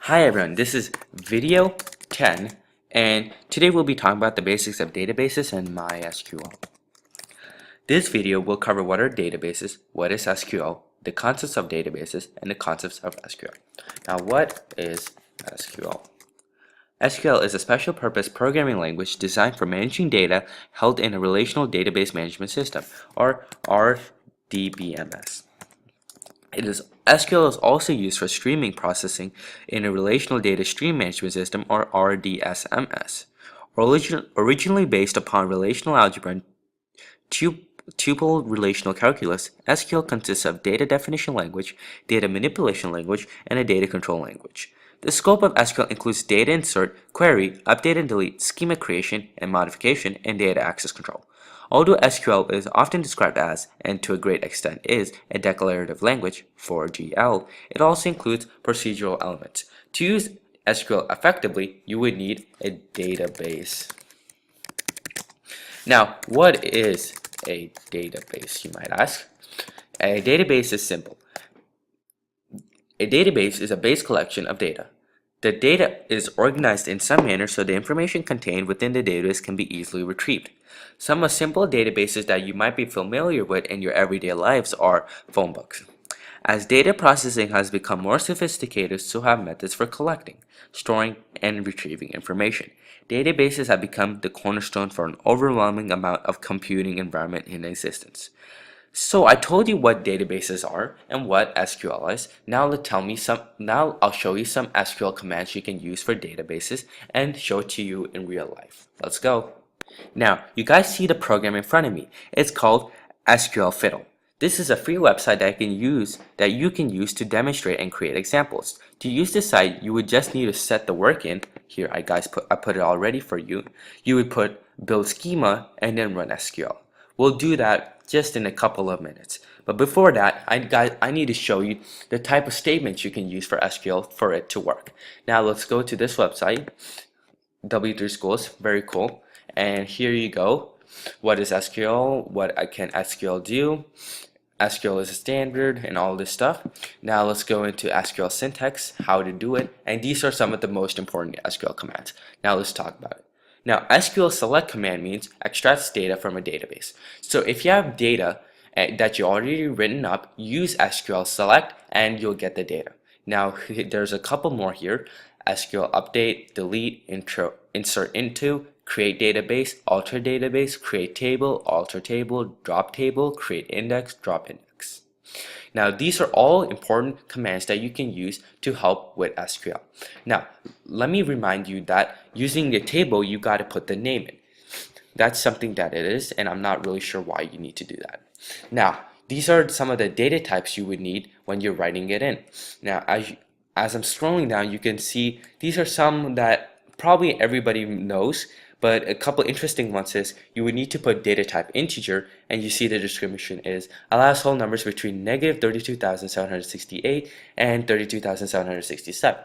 Hi everyone, this is video 10 and today we'll be talking about the basics of databases and MySQL. This video will cover what are databases, what is SQL, the concepts of databases, and the concepts of SQL. Now what is SQL? SQL is a special purpose programming language designed for managing data held in a relational database management system, or RDBMS. SQL is also used for streaming processing in a relational data stream management system, or RDSMS. Originally based upon relational algebra and tuple relational calculus, SQL consists of data definition language, data manipulation language, and a data control language. The scope of SQL includes data insert, query, update and delete, schema creation and modification, and data access control. Although SQL is often described as, and to a great extent is, a declarative language, 4GL, it also includes procedural elements. To use SQL effectively, you would need a database. Now, what is a database, you might ask? A database is simple. A database is a base collection of data. The data is organized in some manner so the information contained within the database can be easily retrieved. Some of simple databases that you might be familiar with in your everyday lives are phone books. As data processing has become more sophisticated, so have methods for collecting, storing, and retrieving information. Databases have become the cornerstone for an overwhelming amount of computing environment in existence. So I told you what databases are and what SQL is. Now I'll show you some SQL commands you can use for databases and show it to you in real life. Let's go. Now, you guys see the program in front of me. It's called SQL Fiddle. This is a free website that you can use to demonstrate and create examples. To use this site, you would just need to set the work in. Here, I put it all ready for you. You would put build schema and then run SQL. We'll do that just in a couple of minutes. But before that, I need to show you the type of statements you can use for SQL for it to work. Now let's go to this website, W3 Schools, very cool. And here you go. What is SQL? What can SQL do? SQL is a standard and all this stuff. Now let's go into SQL syntax, how to do it. And these are some of the most important SQL commands. Now let's talk about it. Now, SQL select command means extracts data from a database. So if you have data that you already written up, use SQL select and you'll get the data. Now, there's a couple more here. SQL update, delete, insert into, create database, alter database, create table, alter table, drop table, create index, drop index. Now, these are all important commands that you can use to help with SQL. Now, let me remind you that using a table, you got to put the name in. That's something that it is, and I'm not really sure why you need to do that. Now, these are some of the data types you would need when you're writing it in. Now, as I'm scrolling down, you can see these are some that probably everybody knows, but a couple interesting ones is you would need to put data type integer, and you see the description is allows whole numbers between negative 32,768 and 32,767.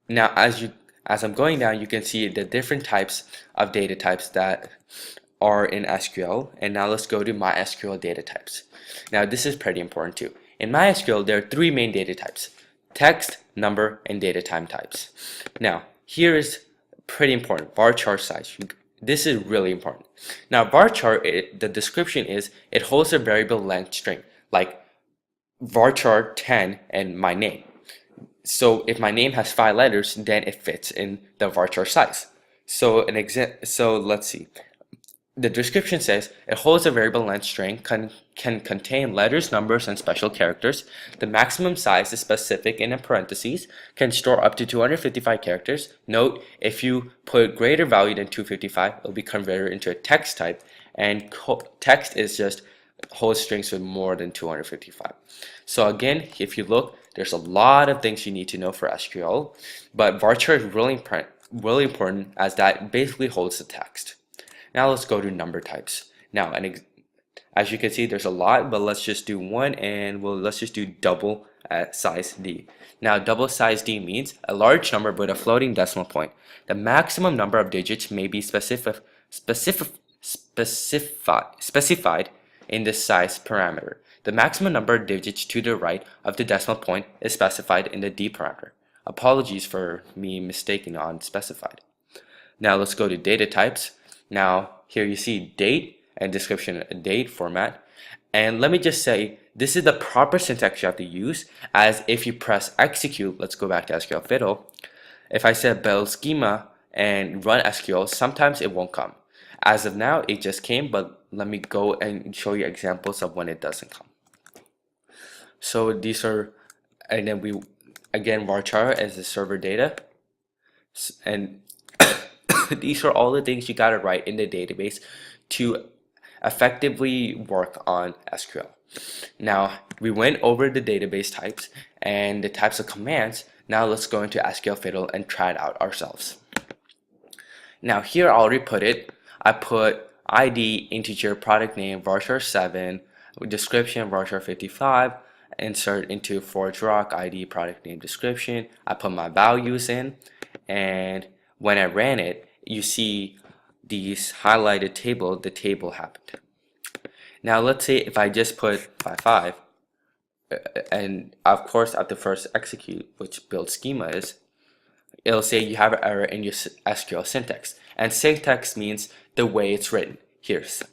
Now, as I'm going down, you can see the different types of data types that are in SQL. And now let's go to MySQL data types. Now, this is pretty important too. In MySQL, there are three main data types: text, number, and data time types. Now, here is pretty important, varchar size. This is really important. Now, varchar, the description is it holds a variable length string, like varchar 10 and my name. So if my name has 5 letters, then it fits in the varchar size. So let's see. The description says it holds a variable length string, can contain letters, numbers, and special characters. The maximum size is specific and in parentheses, can store up to 255 characters. Note, if you put greater value than 255, it will be converted into a text type, and text is just holds strings with more than 255. So again, if you look, there's a lot of things you need to know for SQL, but varchar is really important as that basically holds the text. Now let's go to number types. Now, as you can see, there's a lot, but let's just do one, and let's just do double size D. Now, double size D means a large number with a floating decimal point. The maximum number of digits may be specified in the size parameter. The maximum number of digits to the right of the decimal point is specified in the D parameter. Apologies for me mistaking on specified. Now let's go to data types. Now here you see date and description date format. And let me just say, this is the proper syntax you have to use, as if you press execute, let's go back to SQL Fiddle. If I said build schema and run SQL, sometimes it won't come. As of now, it just came, but let me go and show you examples of when it doesn't come. So these are, and then we, again, varchar as the server data. And these are all the things you got to write in the database to effectively work on SQL. Now, we went over the database types and the types of commands. Now let's go into SQL Fiddle and try it out ourselves. Now here I already put it. I put ID, integer, product name, varchar 7, description, varchar 55, insert into forge rock, ID, product name, description. I put my values in, and when I ran it, you see these highlighted table, the table happened. Now let's say if I just put 55, and of course at the first execute, which build schema is, it'll say you have an error in your SQL syntax. And syntax means the way it's written.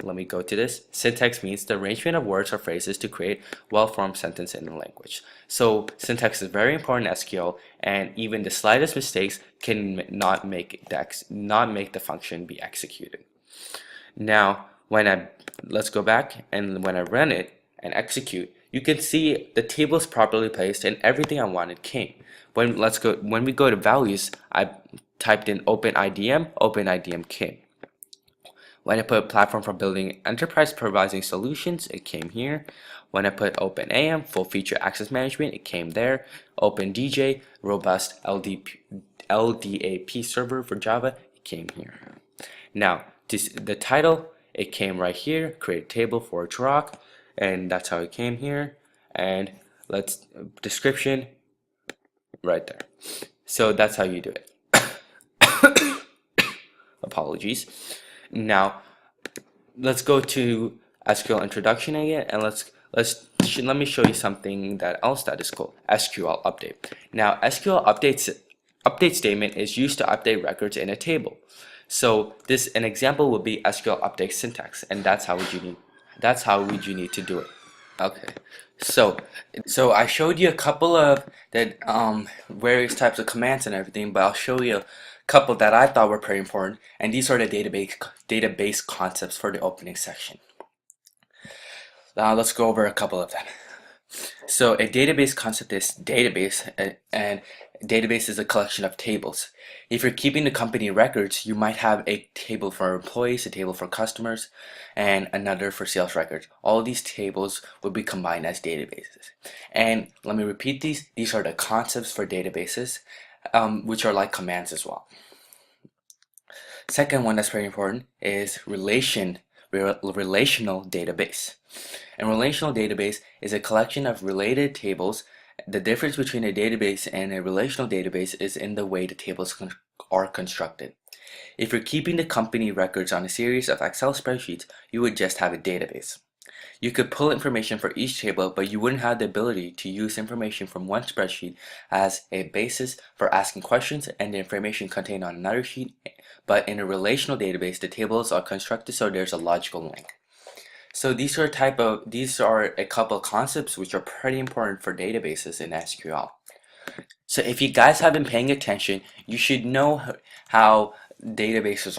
Let me go to this. Syntax means the arrangement of words or phrases to create well-formed sentence in a language. So syntax is very important in SQL, and even the slightest mistakes can not make the function be executed. Now, let's go back, and when I run it and execute, you can see the table is properly placed and everything I wanted came. When we go to values, I typed in OpenIDM came. When I put platform for building enterprise providing solutions, it came here. When I put OpenAM, full feature access management, it came there. OpenDJ, robust LDAP server for Java, it came here. Now, the title, it came right here, create table for rock, and that's how it came here. And description, right there. So that's how you do it. Apologies. Now let's go to SQL introduction again, and let me show you something else that is cool. SQL update. Now SQL update statement is used to update records in a table. So an example would be SQL update syntax, and that's how would you need to do it. Okay, so I showed you a couple of various types of commands and everything, but I'll show you a couple that I thought were pretty important, and these are the database concepts for the opening section. Now let's go over a couple of them. So a database concept is database, and database is a collection of tables. If you're keeping the company records, you might have a table for employees, a table for customers, and another for sales records. All these tables will be combined as databases. And let me repeat these are the concepts for databases, which are like commands as well. Second one that's very important is relational database. A relational database is a collection of related tables. The difference between a database and a relational database is in the way the tables are constructed. If you're keeping the company records on a series of Excel spreadsheets, you would just have a database. You could pull information for each table, but you wouldn't have the ability to use information from one spreadsheet as a basis for asking questions and the information contained on another sheet. But in a relational database, the tables are constructed so there's a logical link. So these are a couple of concepts which are pretty important for databases in SQL. So if you guys have been paying attention, you should know how databases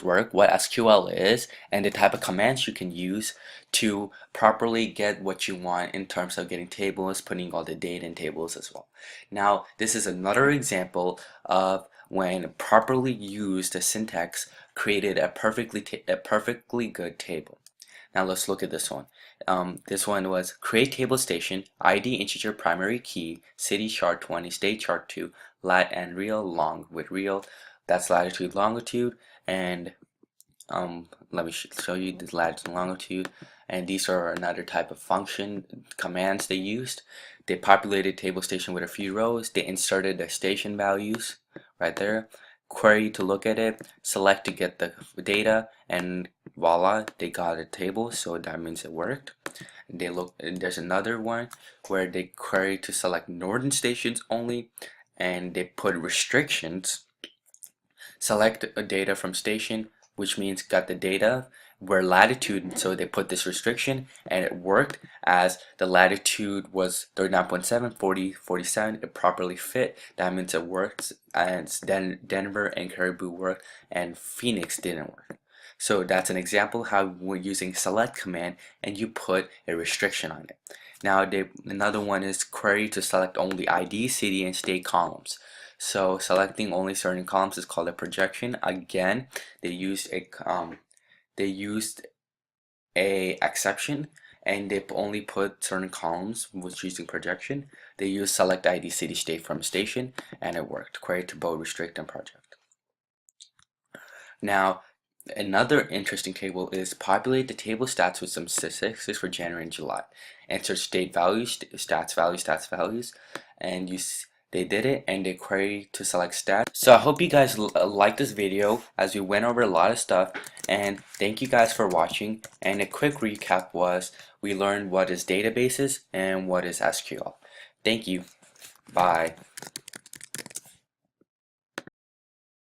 work, what SQL is, and the type of commands you can use to properly get what you want in terms of getting tables, putting all the data in tables as well. Now, this is another example of when properly used, the syntax created a perfectly good table. Now let's look at this one. This one was create table station, ID integer primary key, city chart 20, state chart 2, lat and real long with real, that's latitude longitude, and let me show you the latitude and longitude. And these are another type of function commands they used. They populated table station with a few rows. They inserted the station values right there. Query to look at it, select to get the data, and voila, they got a table, so that means it worked. And there's another one where they query to select northern stations only, and they put restrictions. Select a data from station, which means got the data where latitude, so they put this restriction and it worked as the latitude was 39.7, 40, 47. It properly fit. That means it works, and then Denver and Caribou worked and Phoenix didn't work. So that's an example how we're using select command and you put a restriction on it. Now another one is query to select only ID, city, and state columns. So selecting only certain columns is called a projection. Again, they used a exception and they only put certain columns with using projection. They used select ID, city, state from station, and it worked. Query to both restrict and project. Now, another interesting table is populate the table stats with some statistics for January and July. Enter state values, stats values, and they did it and they query to select stats. So I hope you guys liked this video as we went over a lot of stuff, and thank you guys for watching. And a quick recap was we learned what is databases and what is SQL. Thank you. Bye.